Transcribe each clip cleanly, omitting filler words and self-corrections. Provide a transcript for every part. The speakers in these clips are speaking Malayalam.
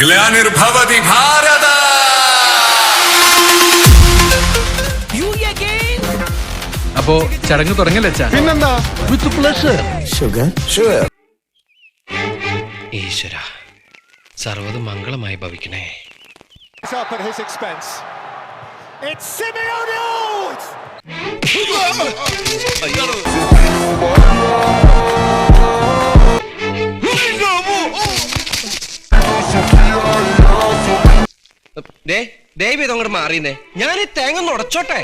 ഗ്ലാനിർഭവതി ഭാരത. അപ്പോ ചടങ്ങ് തുടങ്ങല്ലേ? പിന്നെന്താ, വിത്ത് പ്ലഷർ. ഷുഗർ ഈശ്വര, സർവ്വതും മംഗളമായി ഭവിക്കണേ. ദയവ് ഇതങ്ങോട്ട് മാറിയുന്നേ, ഞാൻ ഈ തേങ്ങ ഉടച്ചോട്ടെ.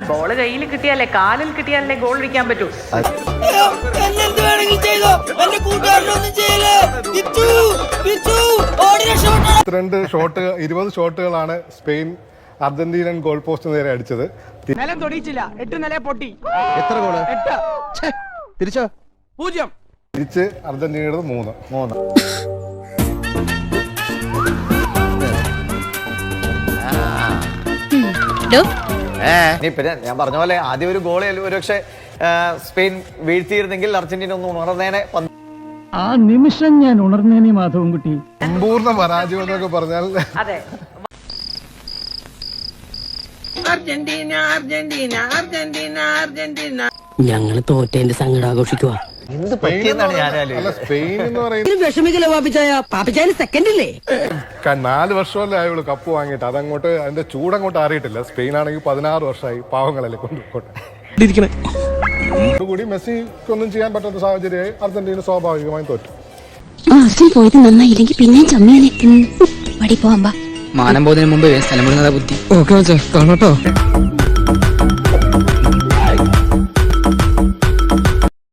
ബോള് കയ്യിൽ കിട്ടിയാലേ, കാലിൽ കിട്ടിയാലേ ഗോൾ അടിക്കാൻ പറ്റൂ. 20 ഷോട്ടുകളാണ് സ്പെയിൻ അർജന്റീനൻ ഗോൾ പോസ്റ്റ് നേരെ അടിച്ചത്. നിലം തൊടിയിച്ചില്ല, 8 നില പൊട്ടി. എത്ര ഗോള്? 8. തിരിച്ചോ? 0. തിരിച്ച് അർജന്റീനയുടെ 3. പിന്നെ ഞാൻ പറഞ്ഞ പോലെ ആദ്യം ഒരു ഗോൾ ഒരുപക്ഷെ സ്പെയിൻ വീഴ്ത്തിയിരുന്നെങ്കിൽ അർജന്റീന ഒന്ന് ഉണർന്നേനെ. ആ നിമിഷം ഞാൻ ഉണർന്നേനെ മാധവൻകുട്ടി. സമ്പൂർണ്ണ പരാജയം എന്നൊക്കെ പറഞ്ഞാൽ അതെ. Argentina Argentina Argentina Argentina. ഞങ്ങള് തോറ്റേന്റെ സങ്കടം ആഘോഷിക്കുക. എന്ത് പറ്റിയെന്നാണ് ഞാൻ സ്പെയിൻ എന്ന് പറയുന്നത് വിഷമിക്കലോ പാപ്പിച്ചായ സെക്കൻഡില്ലേ? 4 വർഷമല്ലേ ആയുള്ളൂ കപ്പ് വാങ്ങിയിട്ട്. അതങ്ങോട്ട് അതിന്റെ ചൂടങ്ങോട്ട് അറിയിട്ടില്ല. സ്പെയിൻ ആണെങ്കിൽ 16 വർഷമായി. പാവങ്ങളല്ലേ കൊണ്ടുകൂടി മെസ്സിക്കൊന്നും ചെയ്യാൻ പറ്റാത്ത സാഹചര്യമായി അർജന്റീന സ്വാഭാവികമായും തോറ്റു. അർജുൻ പോയത് നന്നായില്ലെങ്കിൽ പിന്നെയും ചമ്മിയാനെ വടി പോവാൻ. മാനം പോകുന്നതിന് മുമ്പ് സ്ഥലം വിടുന്നതാ ബുദ്ധി. ഓക്കെ കാണട്ടോ.